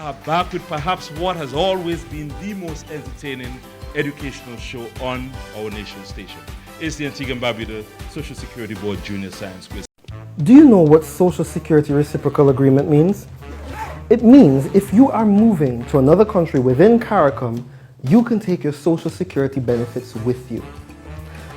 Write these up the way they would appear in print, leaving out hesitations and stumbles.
are back with perhaps what has always been the most entertaining educational show on our nation's station. It's the Antigua and Barbuda Social Security Board Junior Science Quiz. Do you know what Social Security Reciprocal Agreement means? It means if you are moving to another country within CARICOM, you can take your Social Security benefits with you.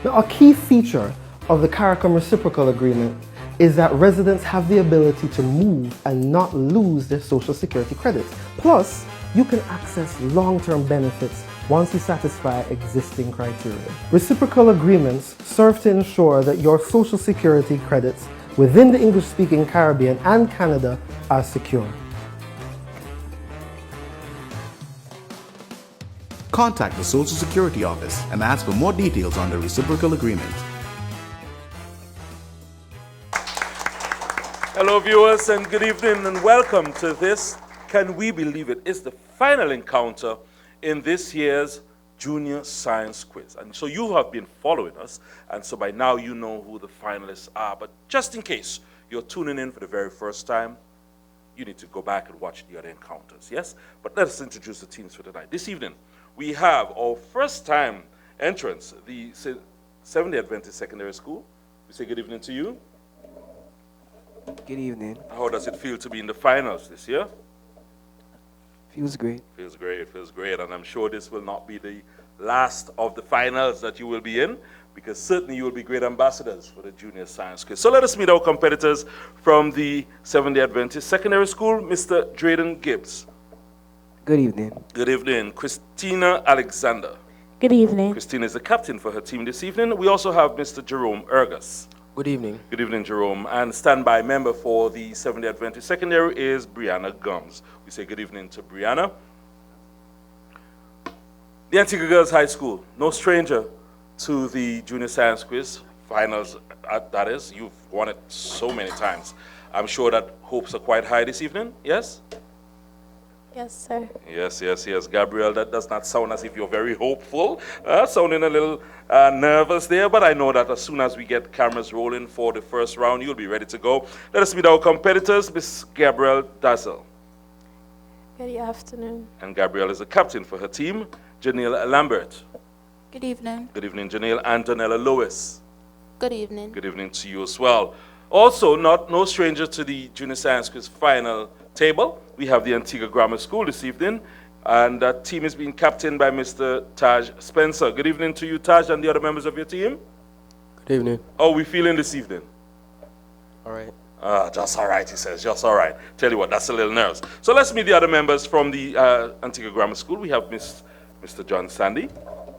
Now, a key feature of the CARICOM Reciprocal Agreement is that residents have the ability to move and not lose their Social Security credits. Plus, you can access long-term benefits once you satisfy existing criteria. Reciprocal agreements serve to ensure that your Social Security credits within the English-speaking Caribbean and Canada are secure. Contact the Social Security Office and ask for more details on the reciprocal agreement. Hello viewers and good evening and welcome to this, can we believe it, is the final encounter in this year's Junior Science Quiz. And so you have been following us, and so by now you know who the finalists are. But just in case you're tuning in for the very first time, you need to go back and watch the other encounters, yes? But let us introduce the teams for tonight. This evening, we have our first time entrants, the Seventh-day Adventist Secondary School. We say good evening to you. Good evening. How does it feel to be in the finals this year? Feels great. Feels great, and I'm sure this will not be the last of the finals that you will be in, because certainly you will be great ambassadors for the Junior Science Quiz. So let us meet our competitors from the Seventh-day Adventist Secondary School, Mr. Drayden Gibbs. Good evening. Good evening. Christina Alexander. Good evening. Christina is the captain for her team this evening. We also have Mr. Jerome Ergus. Good evening. Good evening, Jerome. And standby member for the Seventh-day Adventist Secondary is Brianna Gums. We say good evening to Brianna. The Antigua Girls High School, no stranger to the Junior Science Quiz finals, that is. You've won it so many times. I'm sure that hopes are quite high this evening, yes? Yes, sir. Yes. Gabrielle, that does not sound as if you're very hopeful. Sounding a little nervous there, but I know that as soon as we get cameras rolling for the first round, you'll be ready to go. Let us meet our competitors, Miss Gabrielle Dazzle. Good afternoon. And Gabrielle is the captain for her team, Janelle Lambert. Good evening. Good evening, Janelle. And Donella Lewis. Good evening. Good evening to you as well. Also, no stranger to the Junior Science Quiz final table. We have the Antigua Grammar School this evening, and that team is being captained by Mr. Taj Spencer. Good evening to you, Taj, and the other members of your team. Good evening. How are we feeling this evening? All right. Just all right, he says, just all right. Tell you what, that's a little nerves. So let's meet the other members from the Antigua Grammar School. We have Mr. John Sandy.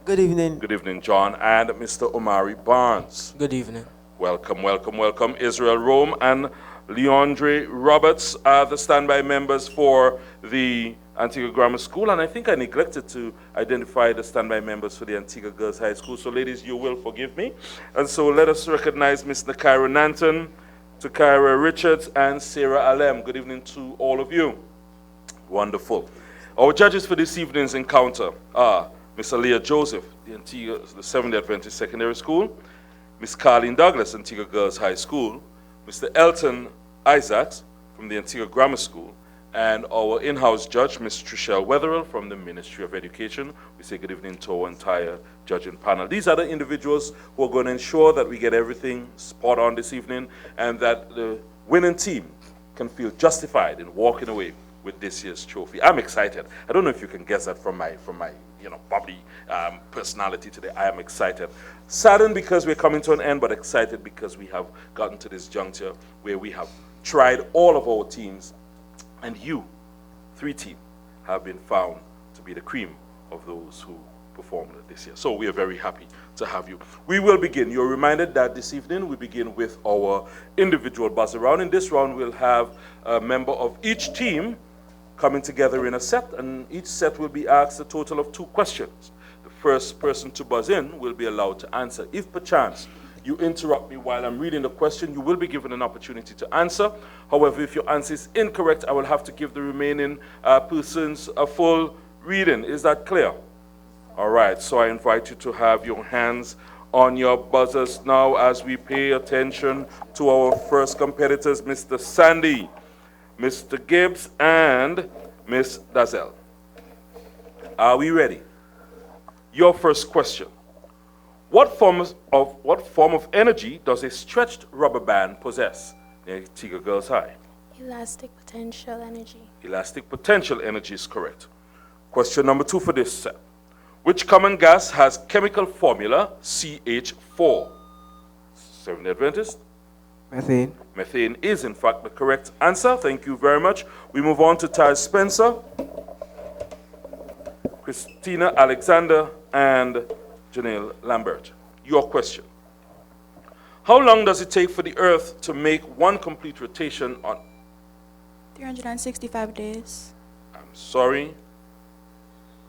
Good evening. Good evening, John, and Mr. Omari Barnes. Good evening. Welcome. Israel Rome and Leandre Roberts are the standby members for the Antigua Grammar School, and I think I neglected to identify the standby members for the Antigua Girls High School, so ladies, you will forgive me. And so let us recognize Ms. Nakaira Nanton, Takaira Richards, and Sarah Alem. Good evening to all of you. Wonderful. Our judges for this evening's encounter are Ms. Aliyah Joseph, the Seventh-day Adventist Secondary School, Ms. Carlene Douglas, Antigua Girls High School, Mr. Elton Isaacs from the Antigua Grammar School, and our in-house judge, Ms. Trishelle Wetherill from the Ministry of Education. We say good evening to our entire judging panel. These are the individuals who are going to ensure that we get everything spot on this evening and that the winning team can feel justified in walking away with this year's trophy. I'm excited. I don't know if you can guess that from my bubbly personality today. I am excited. Saddened because we're coming to an end, but excited because we have gotten to this juncture where we have tried all of our teams, and you, 3 teams, have been found to be the cream of those who performed this year. So we are very happy to have you. We will begin. You're reminded that this evening we begin with our individual buzzer round. In this round, we'll have a member of each team coming together in a set, and each set will be asked a total of 2 questions. The first person to buzz in will be allowed to answer. If perchance you interrupt me while I'm reading the question, you will be given an opportunity to answer. However, if your answer is incorrect, I will have to give the remaining persons a full reading. Is that clear? All right, so I invite you to have your hands on your buzzers now as we pay attention to our first competitors, Mr. Sandy, Mr. Gibbs, and Ms. Dazel. Are we ready? Your first question. What form of energy does a stretched rubber band possess? Antigua Girls High. Elastic potential energy. Elastic potential energy is correct. Question number 2 for this set. Which common gas has chemical formula CH4? Seventh Adventist. Methane. Methane is in fact the correct answer. Thank you very much. We move on to Ty Spencer, Christina Alexander, and Janelle Lambert. Your question. How long does it take for the Earth to make one complete rotation on... 365 days. I'm sorry.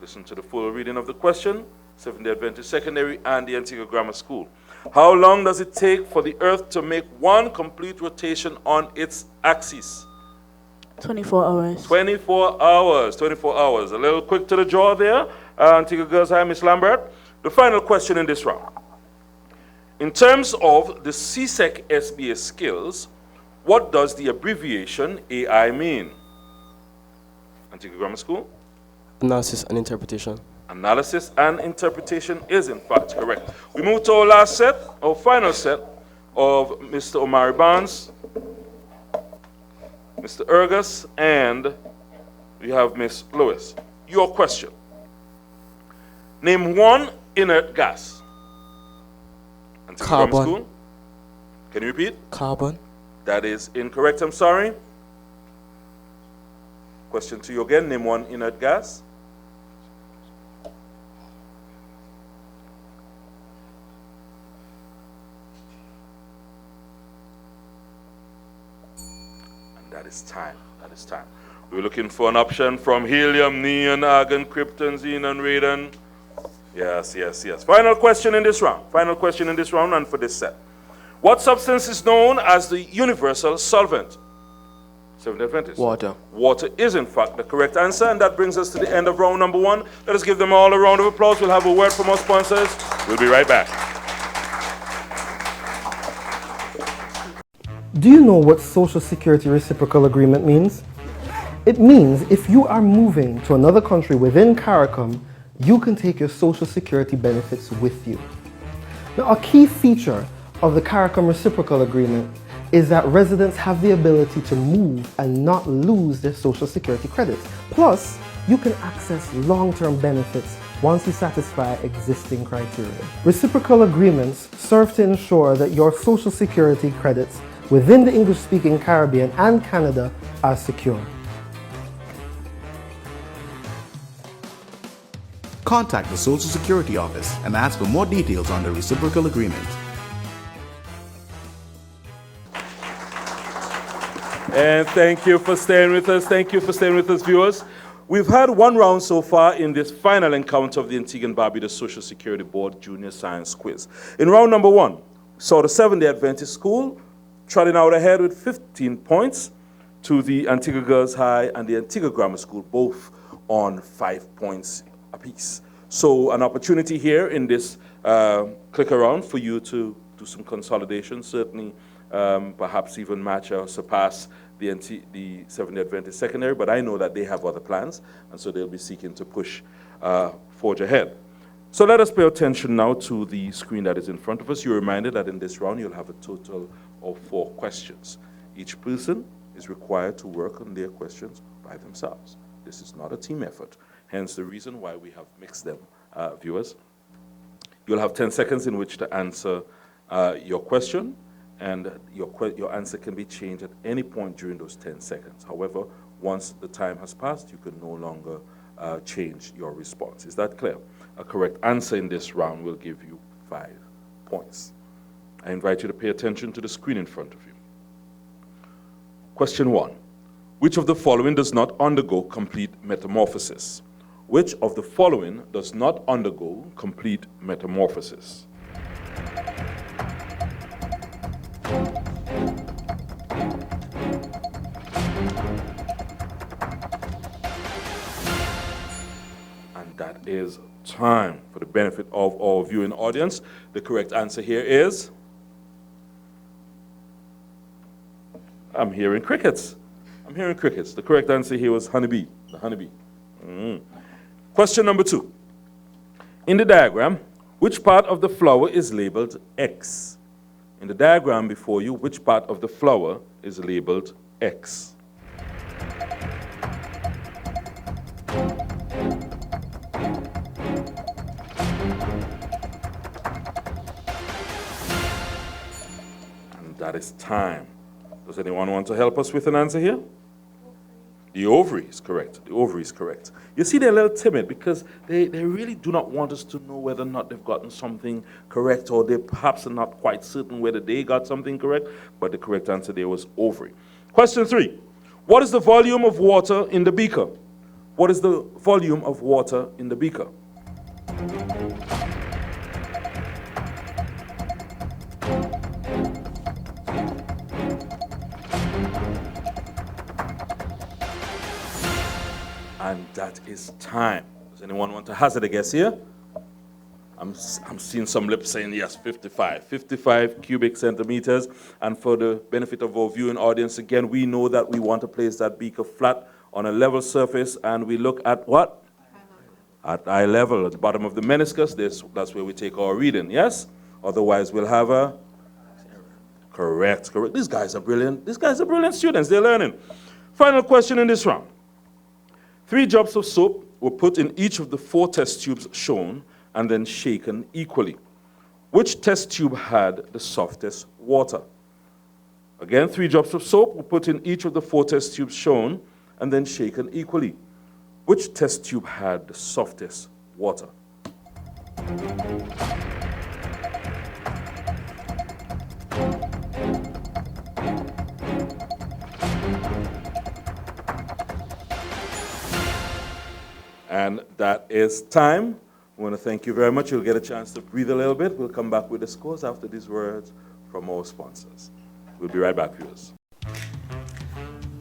Listen to the full reading of the question. Seventh-day Adventist Secondary and the Antigua Grammar School. How long does it take for the Earth to make one complete rotation on its axis? 24 hours. 24 hours. 24 hours. A little quick to the draw there. Antigua Girls High, Miss Lambert. The final question in this round. In terms of the CSEC SBA skills, what does the abbreviation AI mean? Antigua Grammar School? Analysis and interpretation. Analysis and interpretation is in fact correct. We move to our last set, our final set of Mr. Omari Barnes, Mr. Ergus, and we have Miss Lewis. Your question. Name one inert gas. Antigua Grammar Carbon. School? Can you repeat? Carbon. That is incorrect, I'm sorry. Question to you again. Name one inert gas. And that is time. That is time. We're looking for an option from helium, neon, argon, krypton, xenon, radon. Yes, yes, yes. Final question in this round. Final question in this round and for this set. What substance is known as the universal solvent? Seventh Adventist. Water. Water is in fact the correct answer, and that brings us to the end of round number 1. Let us give them all a round of applause. We'll have a word from our sponsors. We'll be right back. Do you know what Social Security Reciprocal Agreement means? It means if you are moving to another country within CARICOM, you can take your Social Security benefits with you. Now, a key feature of the CARICOM Reciprocal Agreement is that residents have the ability to move and not lose their Social Security credits. Plus, you can access long-term benefits once you satisfy existing criteria. Reciprocal agreements serve to ensure that your Social Security credits within the English-speaking Caribbean and Canada are secure. Contact the Social Security Office and ask for more details on the reciprocal agreement. And thank you for staying with us. Thank you for staying with us, viewers. We've had one round so far in this final encounter of the Antigua and Barbuda Social Security Board Junior Science Quiz. In round number 1, we saw the Seventh-day Adventist School trotting out ahead with 15 points to the Antigua Girls High and the Antigua Grammar School, both on 5 points apiece. So an opportunity here in this click around for you to do some consolidation, certainly perhaps even match or surpass the Seventh-day Adventist Secondary, but I know that they have other plans, and so they'll be seeking to forge ahead. So let us pay attention now to the screen that is in front of us. You're reminded that in this round you'll have a total of 4 questions. Each person is required to work on their questions by themselves. This is not a team effort, hence the reason why we have mixed them, viewers. You'll have 10 seconds in which to answer your question, and your answer can be changed at any point during those 10 seconds. However, once the time has passed, you can no longer change your response. Is that clear? A correct answer in this round will give you 5 points. I invite you to pay attention to the screen in front of you. Question 1. Which of the following does not undergo complete metamorphosis? Which of the following does not undergo complete metamorphosis? And that is time. For the benefit of our viewing audience, the correct answer here is... I'm hearing crickets. I'm hearing crickets. The correct answer here was honeybee, the honeybee. Question number 2. In the diagram, which part of the flower is labeled X? In the diagram before you, which part of the flower is labeled X? And that is time. Does anyone want to help us with an answer here? The ovary is correct. The ovary is correct. You see, they're a little timid because they really do not want us to know whether or not they've gotten something correct, or they perhaps are not quite certain whether they got something correct, but the correct answer there was ovary. Question 3. What is the volume of water in the beaker? What is the volume of water in the beaker? And that is time. Does anyone want to hazard a guess here? I'm seeing some lips saying yes, 55. 55 cubic centimeters. And for the benefit of our viewing audience, again, we know that we want to place that beaker flat on a level surface, and we look at what? At eye level, at the bottom of the meniscus. That's where we take our reading, yes? Otherwise, we'll have a... Correct. These guys are brilliant. These guys are brilliant students. They're learning. Final question in this round. 3 drops of soap were put in each of the 4 test tubes shown and then shaken equally. Which test tube had the softest water? Again, 3 drops of soap were put in each of the 4 test tubes shown and then shaken equally. Which test tube had the softest water? And that is time. I want to thank you very much. You'll get a chance to breathe a little bit. We'll come back with the scores after these words from our sponsors. We'll be right back, viewers.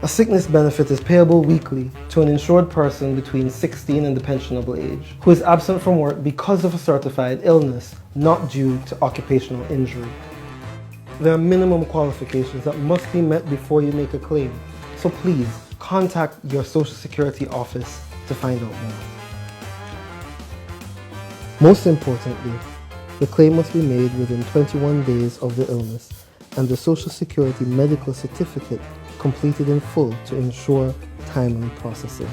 A sickness benefit is payable weekly to an insured person between 16 and the pensionable age who is absent from work because of a certified illness not due to occupational injury. There are minimum qualifications that must be met before you make a claim, so please contact your Social Security office to find out more. Most importantly, the claim must be made within 21 days of the illness and the Social Security medical certificate completed in full to ensure timely processing.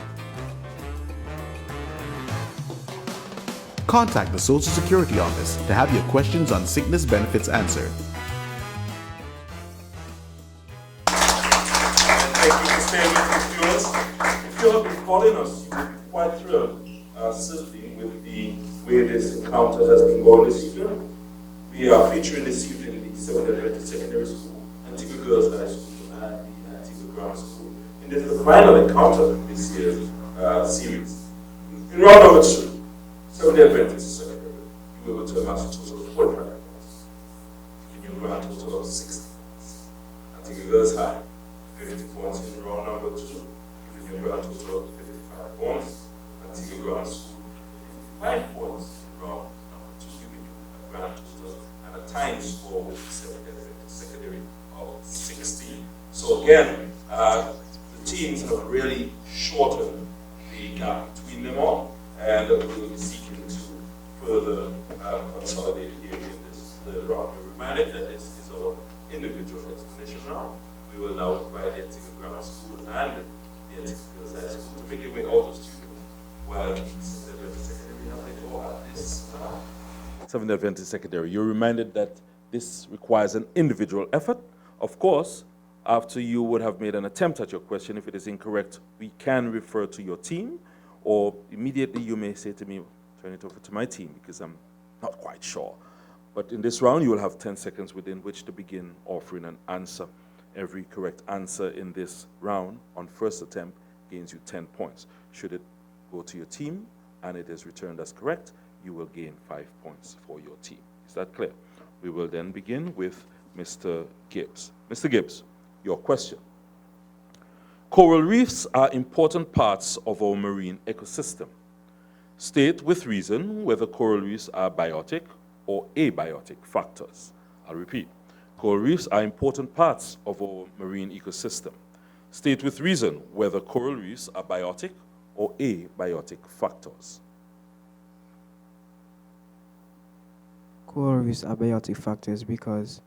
Contact the Social Security office to have your questions on sickness benefits answered. Thank you for staying with us, viewers. If you have been following us, you will be quite thrilled, certainly, with the way this encounter has been going this evening. We are featuring this evening the 7th Secondary School, Antigua Girls High School, and the Antigua Grammar School. And this is the final encounter in this year's series. In round number 2, 7th Adventist Secondary, you will return us a total of 45 points. You will run a total of 60 points. Antigua Girls High, 50 points in round number 2, giving you a grand total of 55 points. Antigua Grammar School, 5 points in round number 2, giving you a grand total and a time score with the 7th Adventist Secondary of 16. So again, the teams have really shortened the gap between them all, and we will be seeking to further consolidate here in this round. We're reminded that this is our individual explanation round. We will now provide the Antigua Grammar School and the Antigua Girls High School to make it way out of students, while the 7th Adventist Secondary have all at this 7th Adventist Secondary. You're reminded that this requires an individual effort. Of course, after you would have made an attempt at your question, if it is incorrect, we can refer to your team, or immediately you may say to me, turn it over to my team because I'm not quite sure. But in this round, you will have 10 seconds within which to begin offering an answer. Every correct answer in this round on first attempt gains you 10 points. Should it go to your team and it is returned as correct, you will gain 5 points for your team. Is that clear? We will then begin with Mr. Gibbs. Mr. Gibbs, your question. Coral reefs are important parts of our marine ecosystem. State with reason whether coral reefs are biotic or abiotic factors. I'll repeat. Coral reefs are important parts of our marine ecosystem. State with reason whether coral reefs are biotic or abiotic factors. Coral reefs are biotic factors because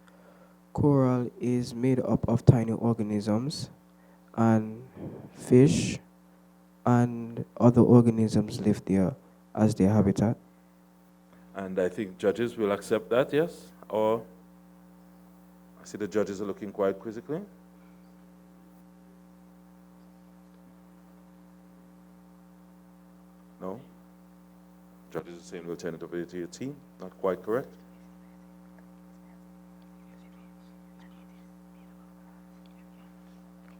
coral is made up of tiny organisms, and fish and other organisms live there as their habitat. And I think judges will accept that, yes? Or I see the judges are looking quite quizzically. No? Judges are saying we'll turn it over to your team. Not quite correct.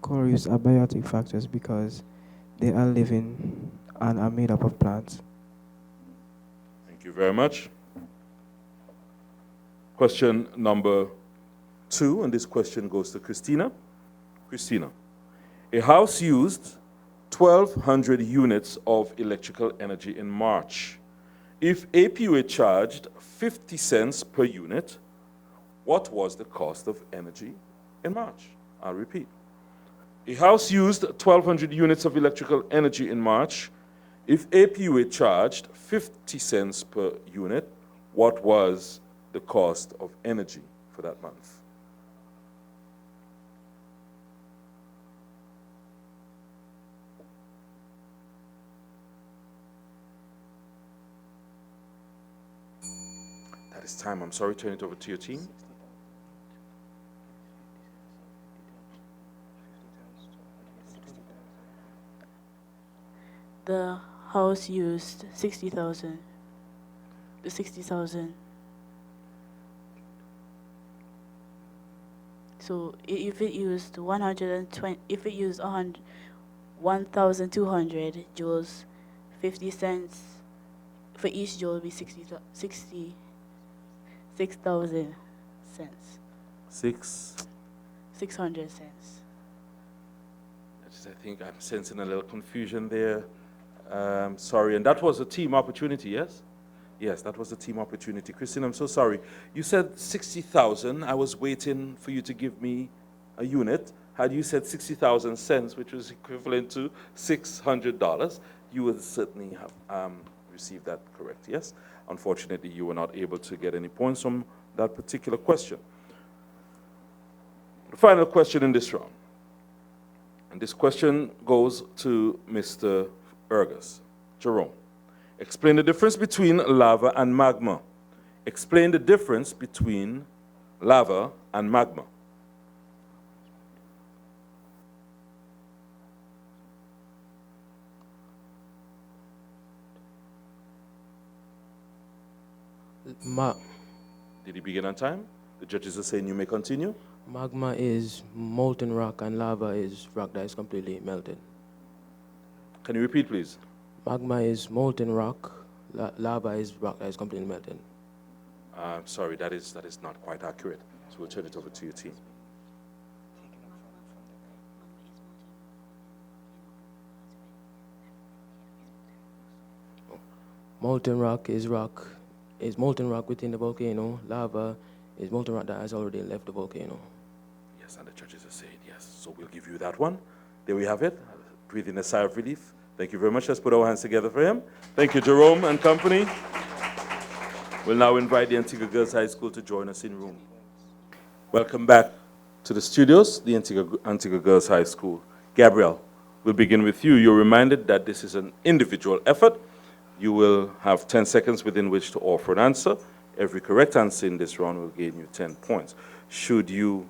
Coral reefs are biotic factors because they are living and are made up of plants. Thank you very much. Question number 2, and this question goes to Christina. Christina, a house used 1,200 units of electrical energy in March. If APUA charged 50 cents per unit, what was the cost of energy in March? I'll repeat. A house used 1,200 units of electrical energy in March. If APUA charged 50 cents per unit, what was the cost of energy for that month? That is time. I'm sorry, turn it over to your team. The house used 60,000. The 60,000. So if it used 120, if it used 1,200 joules, 50 cents for each joule would be 6,000 cents. 600 cents. I think I'm sensing a little confusion there. Sorry, and that was a team opportunity, yes? Yes, that was a team opportunity. Christine, I'm so sorry. You said 60,000. I was waiting for you to give me a unit. Had you said 60,000 cents, which was equivalent to $600, you would certainly have received that correct, yes? Unfortunately, you were not able to get any points from that particular question. The final question in this round. And this question goes to Mr. Ergus. Jerome, explain the difference between lava and magma. Explain the difference between lava and magma. Did he begin on time? The judges are saying you may continue. Magma is molten rock and lava is rock that is completely melted. Can you repeat, please? Magma is molten rock, lava is rock that is completely melted. Sorry, that is not quite accurate. So we'll turn it over to your team. Molten rock is molten rock within the volcano. Lava is molten rock that has already left the volcano. Yes, and the judges are saying yes. So we'll give you that one. There we have it. Breathe in a sigh of relief. Thank you very much. Let's put our hands together for him. Thank you, Jerome and company. We'll now invite the Antigua Girls High School to join us in room. Welcome back to the studios, the Antigua Girls High School. Gabrielle, we'll begin with you. You're reminded that this is an individual effort. You will have 10 seconds within which to offer an answer. Every correct answer in this round will gain you 10 points. Should you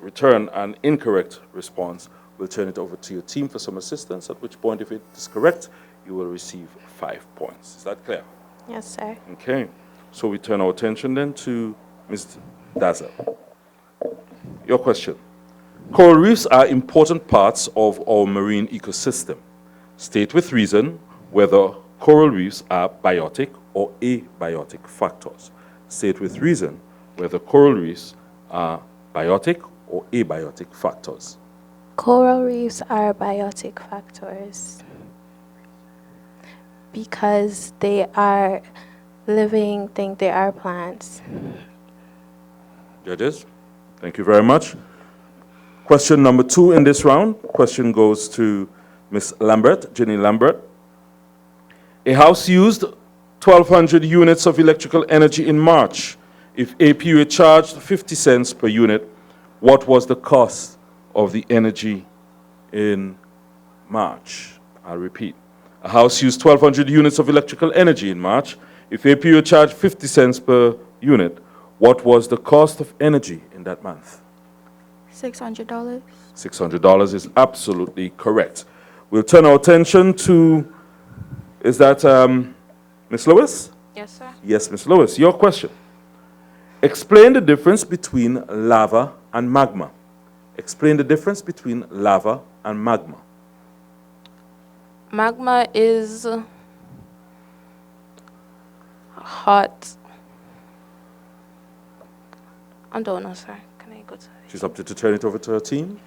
return an incorrect response, we'll turn it over to your team for some assistance, at which point, if it is correct, you will receive 5 points. Is that clear? Yes, sir. Okay. So we turn our attention then to Ms. Daza. Your question. Coral reefs are important parts of our marine ecosystem. State with reason whether coral reefs are biotic or abiotic factors. State with reason whether coral reefs are biotic or abiotic factors. Coral reefs are biotic factors because they are living things, they are plants. Judges, thank you very much. Question number 2 in this round. Question goes to Ms. Lambert, Jenny Lambert. A house used 1,200 units of electrical energy in March. If APU charged 50 cents per unit, what was the cost of the energy in March? I'll repeat. A house used 1,200 units of electrical energy in March. If APU charged 50 cents per unit, what was the cost of energy in that month? $600. $600 is absolutely correct. We'll turn our attention to, is that Ms. Lewis? Yes, sir. Yes, Ms. Lewis, your question. Explain the difference between lava and magma. Explain the difference between lava and magma. Magma is hot. I don't know, sir. Can I go to She's opted to turn it over to her team.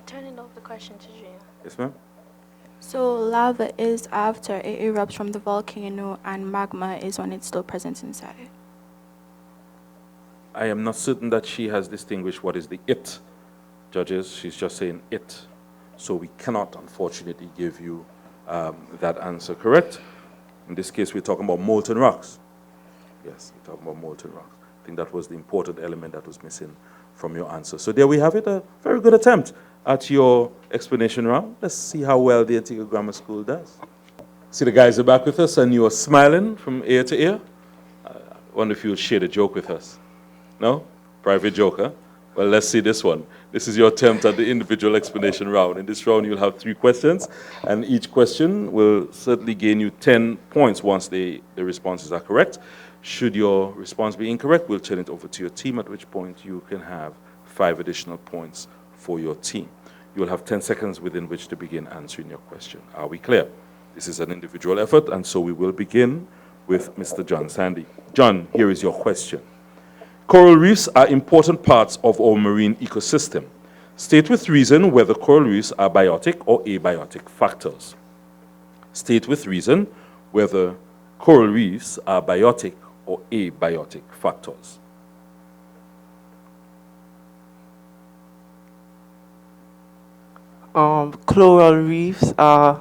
Turning off the question to Jane. Yes, ma'am. So lava is after it erupts from the volcano, and magma is when it's still present inside. I am not certain that she has distinguished what is the it, judges. She's just saying it. So we cannot, unfortunately, give you that answer correct. In this case, we're talking about molten rocks. Yes, we're talking about molten rocks. I think that was the important element that was missing from your answer. So there we have it, a very good attempt at your explanation round. Let's see how well the Antigua Grammar School does. See the guys are back with us and you are smiling from ear to ear. I wonder if you'll share the joke with us. No? Private joke, huh? Well, let's see this one. This is your attempt at the individual explanation round. In this round, you'll have 3 questions, and each question will certainly gain you 10 points once the responses are correct. Should your response be incorrect, we'll turn it over to your team, at which point you can have 5 additional points for your team. You'll have 10 seconds within which to begin answering your question. Are we clear? This is an individual effort, and so we will begin with Mr. John Sandy. John, here is your question. Coral reefs are important parts of our marine ecosystem. State with reason whether coral reefs are biotic or abiotic factors. State with reason whether coral reefs are biotic or abiotic factors. Coral reefs are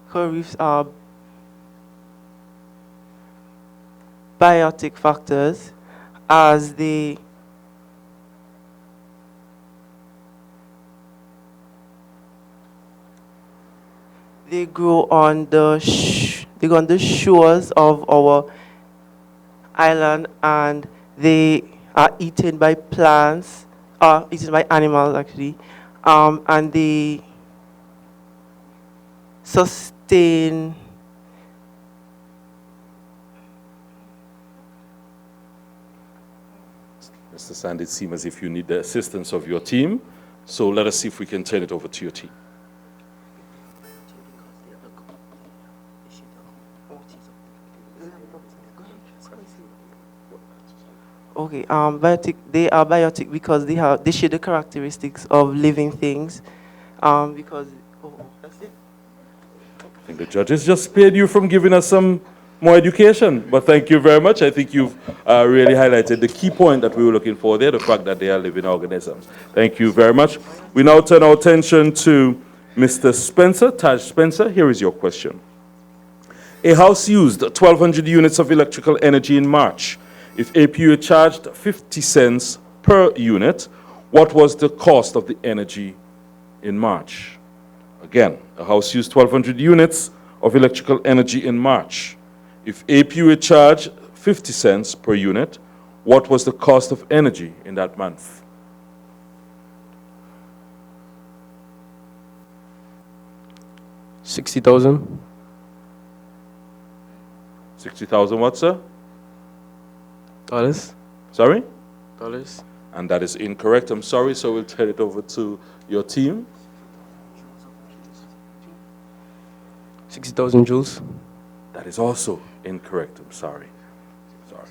coral reefs are biotic factors as they grow on the shores of our island, and they are eaten by plants, eaten by animals actually, and they sustain Mr. Sandy, it seems as if you need the assistance of your team, so let us see if we can turn it over to your team. Okay, they are biotic because they share the characteristics of living things. Because that's it. I think the judges just spared you from giving us some more education, but thank you very much. I think you've really highlighted the key point that we were looking for there, the fact that they are living organisms. Thank you very much. We now turn our attention to Mr. Spencer, Taj Spencer. Here is your question. A house used 1,200 units of electrical energy in March. If APU charged 50 cents per unit, what was the cost of the energy in March? Again, a house used 1,200 units of electrical energy in March. If APU charged 50 cents per unit, what was the cost of energy in that month? $60,000. 60,000 what, sir? Dollars. Sorry? Dollars. And that is incorrect. I'm sorry, so we'll turn it over to your team. 60,000 joules. That is also incorrect. I'm sorry. Sorry.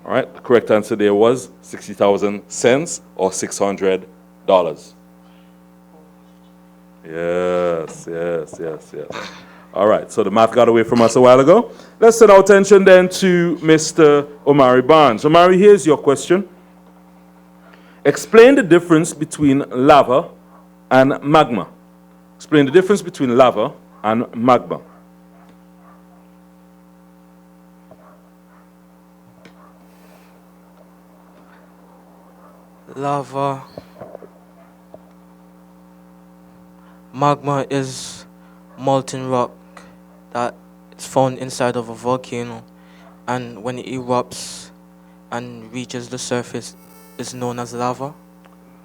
All right. The correct answer there was 60,000 cents or $600. Yes, yes, yes, yes. All right. So the math got away from us a while ago. Let's turn our attention then to Mr. Omari Barnes. Omari, here's your question. Explain the difference between lava and magma. Explain the difference between lava and magma. Lava. Magma is molten rock that is found inside of a volcano, and when it erupts and reaches the surface, it's known as lava.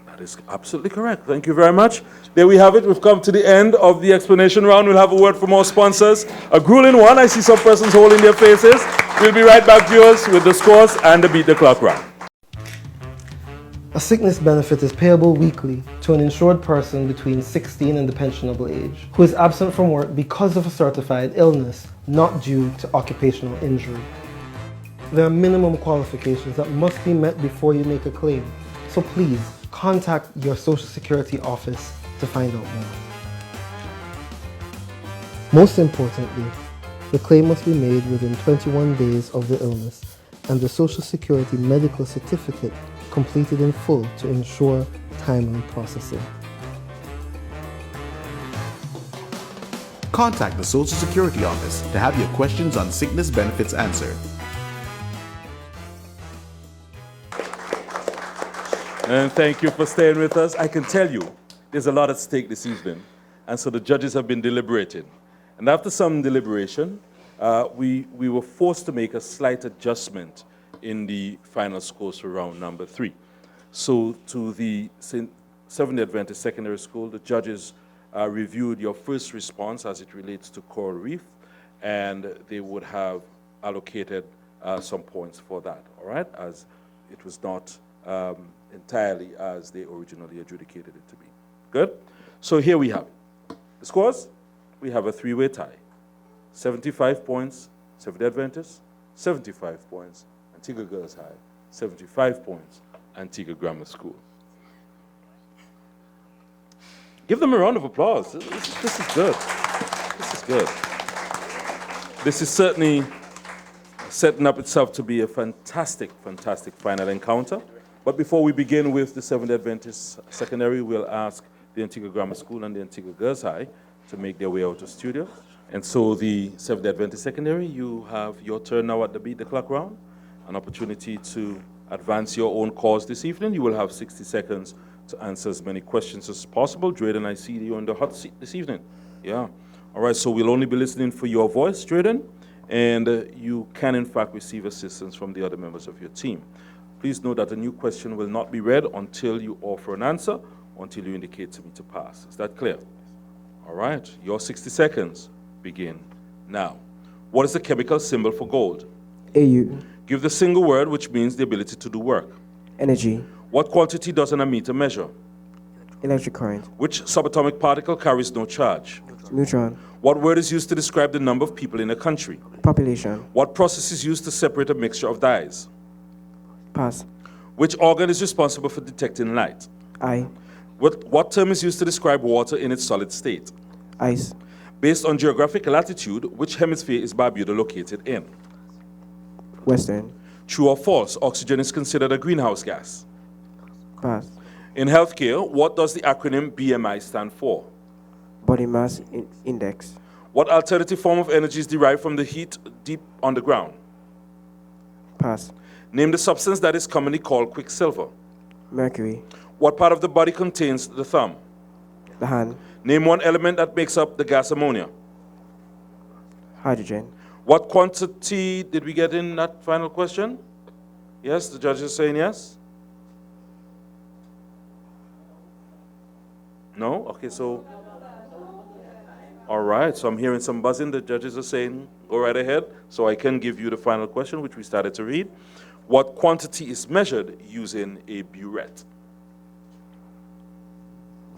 That is absolutely correct. Thank you very much. There we have it. We've come to the end of the explanation round. We'll have a word from our sponsors. A grueling one. I see some persons holding their faces. We'll be right back, viewers, with the scores and the Beat the Clock round. A sickness benefit is payable weekly to an insured person between 16 and the pensionable age who is absent from work because of a certified illness, not due to occupational injury. There are minimum qualifications that must be met before you make a claim, so please contact your Social Security office to find out more. Most importantly, the claim must be made within 21 days of the illness and the Social Security medical certificate completed in full to ensure timely processing. Contact the Social Security office to have your questions on sickness benefits answered. And thank you for staying with us. I can tell you, there's a lot at stake this evening. And so the judges have been deliberating. And after some deliberation, we were forced to make a slight adjustment in the final scores for round number 3. So to the Seventh-day Adventist Secondary School, the judges reviewed your first response as it relates to coral reef, and they would have allocated some points for that, all right, as it was not entirely as they originally adjudicated it to be. Good? So here we have it. The scores, we have a 3-way tie. 75 points, Seventh-day Adventist, 75 points, Antigua Girls High, 75 points, Antigua Grammar School. Give them a round of applause. This is good. This is good. This is certainly setting up itself to be a fantastic, fantastic final encounter. But before we begin with the Seventh-day Adventist Secondary, we'll ask the Antigua Grammar School and the Antigua Girls High to make their way out of studio. And so the Seventh-day Adventist Secondary, you have your turn now at the Beat the Clock round, an opportunity to advance your own cause this evening. You will have 60 seconds to answer as many questions as possible. Drayden, I see you on the hot seat this evening. Yeah. All right, so we'll only be listening for your voice, Drayden, and you can, in fact, receive assistance from the other members of your team. Please note that a new question will not be read until you offer an answer, until you indicate to me to pass. Is that clear? All right, your 60 seconds begin now. What is the chemical symbol for gold? AU. Give the single word which means the ability to do work. Energy. What quantity does an ammeter measure? Electric current. Which subatomic particle carries no charge? Neutron. What word is used to describe the number of people in a country? Population. What process is used to separate a mixture of dyes? Pass. Which organ is responsible for detecting light? Eye. What term is used to describe water in its solid state? Ice. Based on geographic latitude, which hemisphere is Barbuda located in? Western. True or false, oxygen is considered a greenhouse gas? Pass. In healthcare, what does the acronym BMI stand for? Body mass index. What alternative form of energy is derived from the heat deep underground? Pass. Name the substance that is commonly called quicksilver. Mercury. What part of the body contains the thumb? The hand. Name one element that makes up the gas ammonia. Hydrogen. What quantity did we get in that final question? Yes, the judge is saying yes? No? Okay, so... All right, so I'm hearing some buzzing. The judges are saying, go right ahead. So I can give you the final question, which we started to read. What quantity is measured using a burette?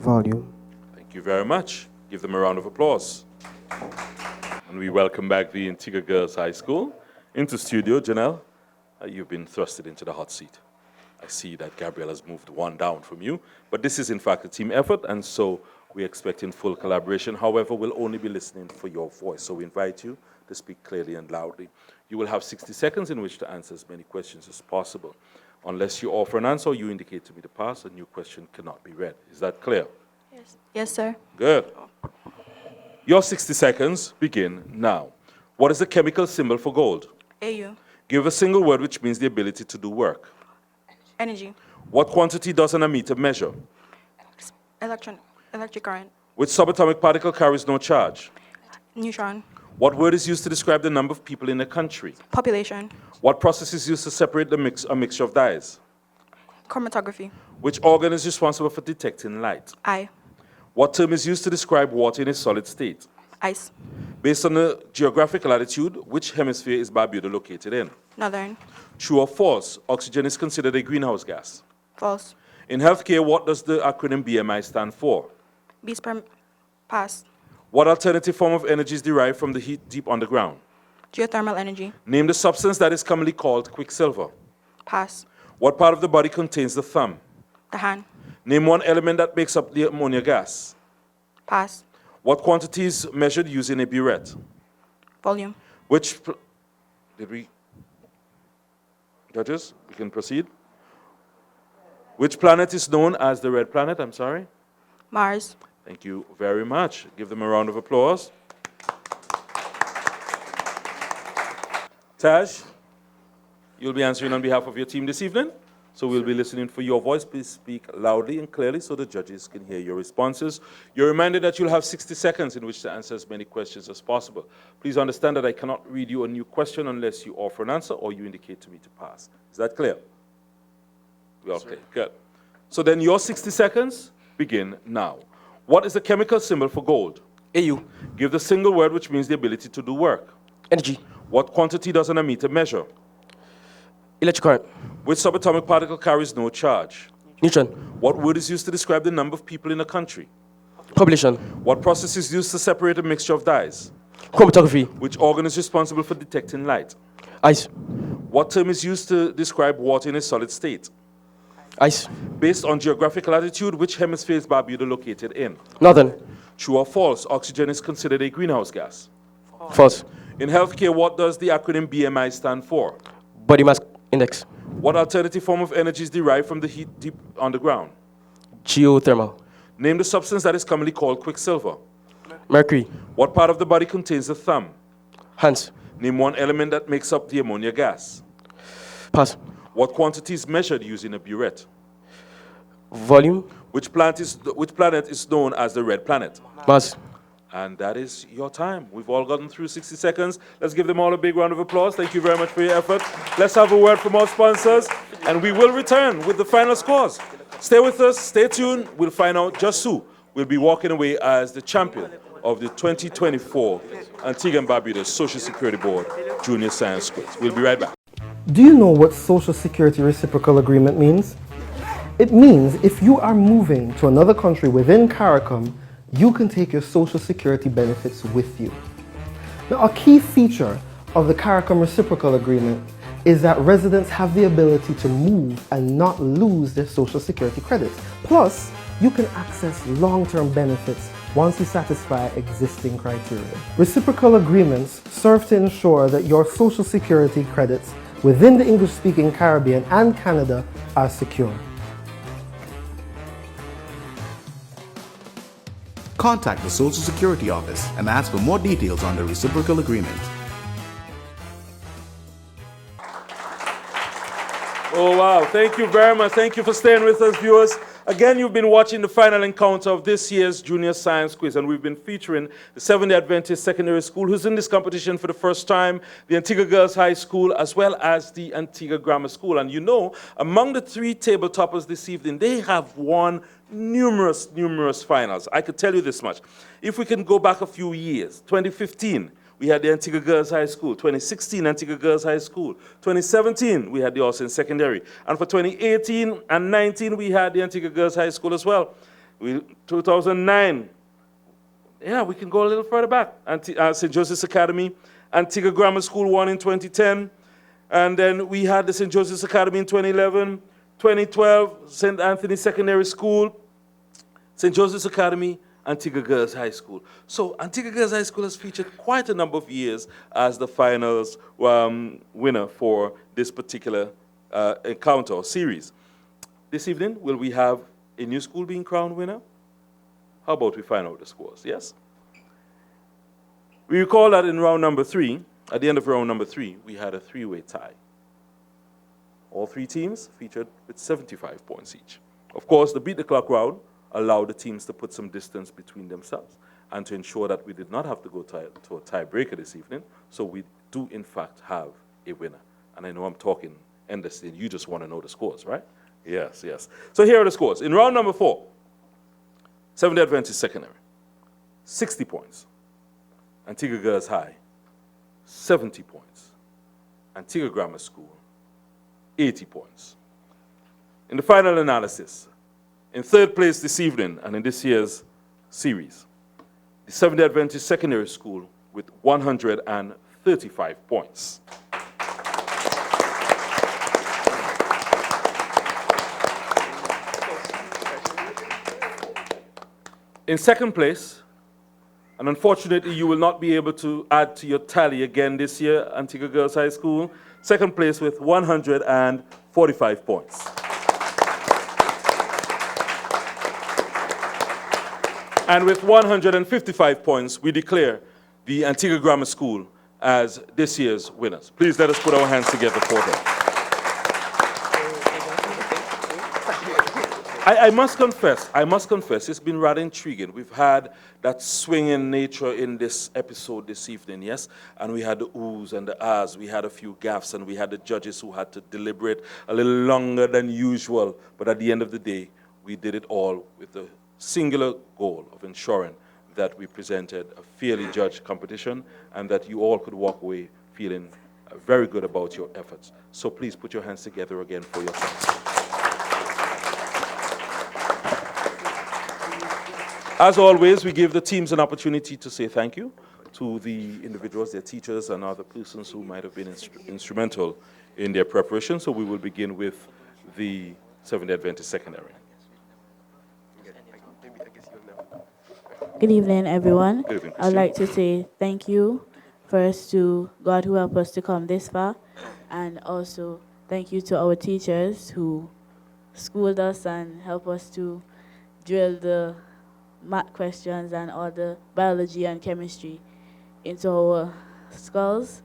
Volume. Thank you very much. Give them a round of applause. And we welcome back the Antigua Girls High School. Into studio, Janelle, you've been thrusted into the hot seat. I see that Gabrielle has moved one down from you, but this is in fact a team effort, and so we're expecting full collaboration. However, we'll only be listening for your voice, so we invite you to speak clearly and loudly. You will have 60 seconds in which to answer as many questions as possible. Unless you offer an answer or you indicate to me to pass, a new question cannot be read. Is that clear? Yes. Yes, sir. Good. Your 60 seconds begin now. What is the chemical symbol for gold? AU. Give a single word which means the ability to do work. Energy. What quantity does an ammeter measure? Electric current. Which subatomic particle carries no charge? Neutron. What word is used to describe the number of people in a country? Population. What process is used to separate a mixture of dyes? Chromatography. Which organ is responsible for detecting light? Eye. What term is used to describe water in a solid state? Ice. Based on the geographic latitude, which hemisphere is Barbuda located in? Northern. True or false, oxygen is considered a greenhouse gas. False. In healthcare, what does the acronym BMI stand for? Beats per pass. What alternative form of energy is derived from the heat deep underground? Geothermal energy. Name the substance that is commonly called quicksilver. Pass. What part of the body contains the thumb? The hand. Name one element that makes up the ammonia gas. Pass. What quantity is measured using a burette? Volume. Judges, we can proceed. Which planet is known as the red planet? I'm sorry. Mars. Thank you very much. Give them a round of applause. Taj, you'll be answering on behalf of your team this evening. So we'll be listening for your voice. Please speak loudly and clearly so the judges can hear your responses. You're reminded that you'll have 60 seconds in which to answer as many questions as possible. Please understand that I cannot read you a new question unless you offer an answer or you indicate to me to pass. Is that clear? Okay, good. So then your 60 seconds begin now. What is the chemical symbol for gold? AU. Give the single word which means the ability to do work. Energy. What quantity does an ammeter measure? Electric current. Which subatomic particle carries no charge? Neutron. What word is used to describe the number of people in a country? Population. What process is used to separate a mixture of dyes? Chromatography. Which organ is responsible for detecting light? Ice. What term is used to describe water in a solid state? Ice. Based on geographic latitude, which hemisphere is Barbuda located in? Northern. True or false, oxygen is considered a greenhouse gas. False. In healthcare, what does the acronym BMI stand for? Body mass index. What alternative form of energy is derived from the heat deep underground? Geothermal. Name the substance that is commonly called quicksilver. Mercury. What part of the body contains the thumb? Hands. Name one element that makes up the ammonia gas. Pass. What quantity is measured using a burette? Volume. Which planet is known as the red planet? Mars. And that is your time. We've all gotten through 60 seconds. Let's give them all a big round of applause. Thank you very much for your effort. Let's have a word from our sponsors, and we will return with the final scores. Stay with us. Stay tuned. We'll find out just who will be walking away as the champion of the 2024 Antigua and Barbuda Social Security Board Junior Science Quiz. We'll be right back. Do you know what Social Security Reciprocal Agreement means? It means if you are moving to another country within CARICOM, you can take your Social Security benefits with you. Now, a key feature of the CARICOM Reciprocal Agreement is that residents have the ability to move and not lose their Social Security credits. Plus, you can access long-term benefits once you satisfy existing criteria. Reciprocal agreements serve to ensure that your Social Security credits within the English-speaking Caribbean and Canada are secure. Contact the Social Security Office and ask for more details on the reciprocal agreement. Oh, wow. Thank you very much. Thank you for staying with us, viewers. Again, you've been watching the final encounter of this year's Junior Science Quiz, and we've been featuring the Seventh-day Adventist Secondary School, who's in this competition for the first time, the Antigua Girls High School, as well as the Antigua Grammar School. And you know, among the three table toppers this evening, they have won numerous finals. I could tell you this much. If we can go back a few years, 2015, we had the Antigua Girls High School. 2016, Antigua Girls High School. 2017, we had the Austin Secondary. And for 2018 and 19, we had the Antigua Girls High School as well. 2009, Yeah, we can go a little further back. St. Joseph's Academy, Antigua Grammar School won in 2010. And then we had the St. Joseph's Academy in 2011. 2012, St. Anthony Secondary School, St. Joseph's Academy, Antigua Girls High School. So Antigua Girls High School has featured quite a number of years as the finals winner for this particular encounter or series. This evening, will we have a new school being crowned winner? How about we find out the scores, yes? We recall that in round number 3, at the end of round number 3, we had a 3-way tie. All 3 teams featured with 75 points each. Of course, the beat the clock round allowed the teams to put some distance between themselves and to ensure that we did not have to go to a tiebreaker this evening, so we do in fact have a winner. And I know I'm talking endlessly, you just want to know the scores, right? Yes, yes. So here are the scores. In round number 4, Seventh-day Adventist Secondary, 60 points. Antigua Girls High, 70 points. Antigua Grammar School, 80 points. In the final analysis, in 3rd place this evening and in this year's series, the Seventh-day Adventist Secondary School with 135 points. In 2nd place, and unfortunately you will not be able to add to your tally again this year, Antigua Girls High School, 2nd place with 145 points. And with 155 points, we declare the Antigua Grammar School as this year's winners. Please let us put our hands together for them. I must confess, it's been rather intriguing. We've had that swinging nature in this episode this evening, yes? And we had the oohs and the ahs, we had a few gaffes, and we had the judges who had to deliberate a little longer than usual. But at the end of the day, we did it all with the singular goal of ensuring that we presented a fairly judged competition and that you all could walk away feeling very good about your efforts. So please put your hands together again for yourselves. As always, we give the teams an opportunity to say thank you to the individuals, their teachers, and other persons who might have been instrumental in their preparation. So we will begin with the Seventh-day Adventist Secondary. Good evening, everyone. Good evening, I'd like to say thank you first to God who helped us to come this far, and also thank you to our teachers who schooled us and helped us to drill the math questions and all the biology and chemistry into our skulls.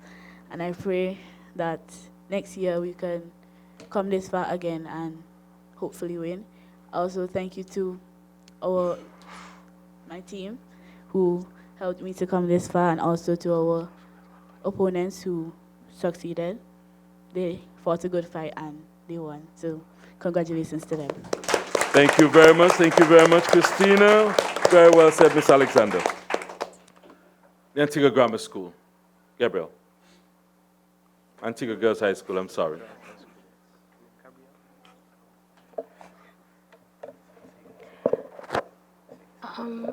And I pray that next year we can come this far again and hopefully win. Also, thank you to my team who helped me to come this far, and also to our opponents who succeeded. They fought a good fight and they won. So congratulations to them. Thank you very much, Christina. Very well said, Miss Alexander. The Antigua Grammar School. Gabriel. Antigua Girls High School, I'm sorry.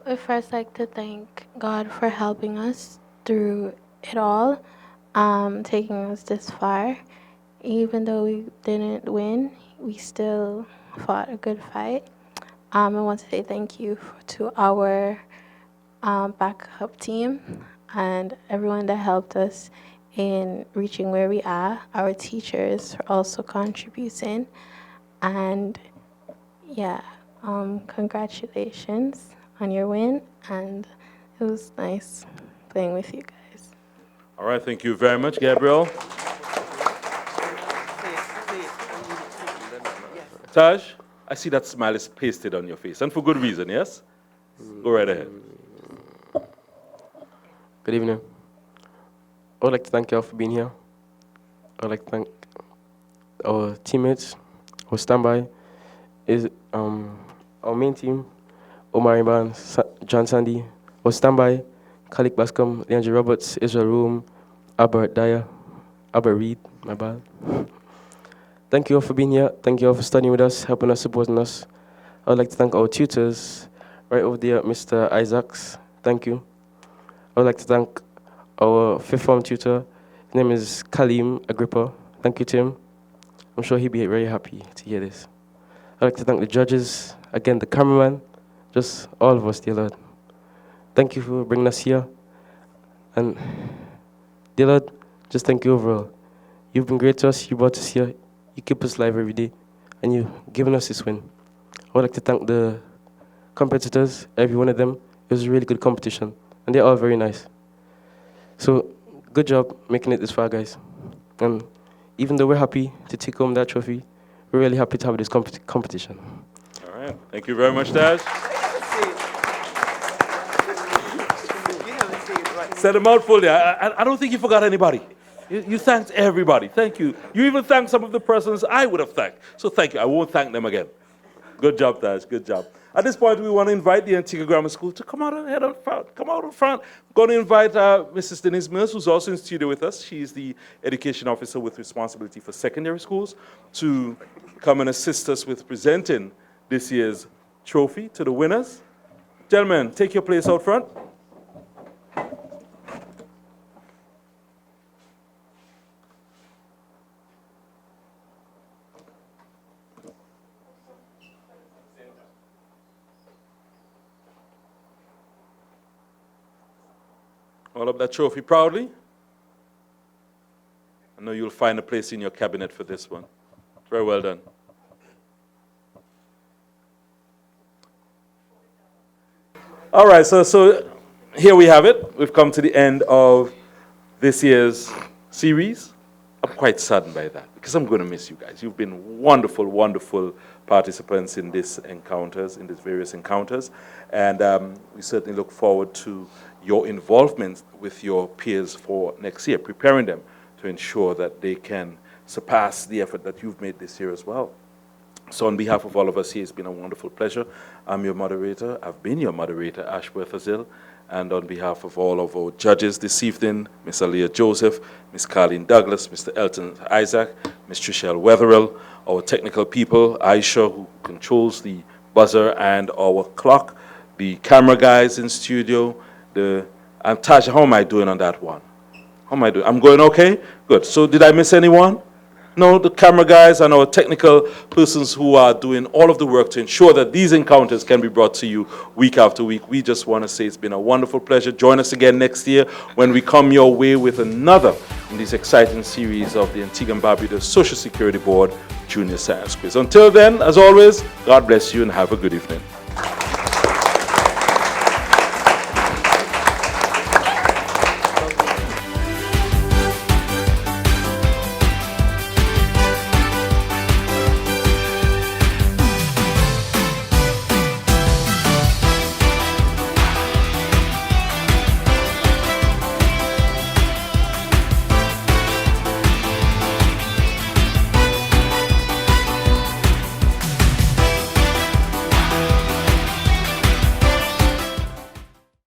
I'd first like to thank God for helping us through it all, taking us this far. Even though we didn't win, we still fought a good fight. I want to say thank you to our backup team and everyone that helped us in reaching where we are. Our teachers are also contributing. And yeah, congratulations on your win. And it was nice playing with you guys. All right, thank you very much, Gabriel. Taj, I see that smile is pasted on your face, and for good reason, yes? Go right ahead. Good evening. I would like to thank you all for being here. I would like to thank our teammates, our standby, our main team, Omar Imban, John Sandy, our standby, Khalik Bascom, Leandre Roberts, Israel Room, Albert Reed, my bad. Thank you all for being here. Thank you all for studying with us, helping us, supporting us. I would like to thank our tutors, right over there, Mr. Isaacs, Thank you. I would like to thank our fifth form tutor. His name is Kalim Agrippa. Thank you, Tim. I'm sure he'd be very happy to hear this. I'd like to thank the judges, again, the cameraman, just all of us, dear Lord. Thank you for bringing us here. And, dear Lord, just thank you overall. You've been great to us. You brought us here. You keep us alive every day. And you've given us this win. I would like to thank the competitors, every one of them. It was a really good competition. And they're all very nice. So, good job making it this far, guys. And even though we're happy to take home that trophy, we're really happy to have this competition. All right. Thank you very much, Dash. Said a mouthful there. I don't think you forgot anybody. You thanked everybody. Thank you. You even thanked some of the persons I would have thanked. So thank you. I won't thank them again. Good job, Dash. Good job. At this point, we want to invite the Antigua Grammar School to come out and head out front. Come out in front. I'm going to invite Mrs. Denise Mills, who's also in studio with us. She's the education officer with responsibility for secondary schools, to come and assist us with presenting this year's trophy to the winners. Gentlemen, take your place out front. Hold up that trophy proudly. I know you'll find a place in your cabinet for this one. Very well done. All right, so here we have it. We've come to the end of this year's series. I'm quite saddened by that because I'm going to miss you guys. You've been wonderful, wonderful participants in these encounters, in these various encounters. And we certainly look forward to your involvement with your peers for next year, preparing them to ensure that they can surpass the effort that you've made this year as well. So on behalf of all of us here, it's been a wonderful pleasure. I'm your moderator. I've been your moderator, Ashworth Azil. And on behalf of all of our judges this evening, Ms. Aliyah Joseph, Ms. Carleen Douglas, Mr. Elton Isaac, Ms. Trishelle Wetherill, our technical people, Aisha, who controls the buzzer and our clock, the camera guys in studio, and Tasha, how am I doing on that one? How am I doing? I'm going okay? Good. So did I miss anyone? No, the camera guys and our technical persons who are doing all of the work to ensure that these encounters can be brought to you week after week. We just want to say it's been a wonderful pleasure. Join us again next year when we come your way with another in this exciting series of the Antigua and Barbuda Social Security Board Junior Science Quiz. Until then, as always, God bless you and have a good evening.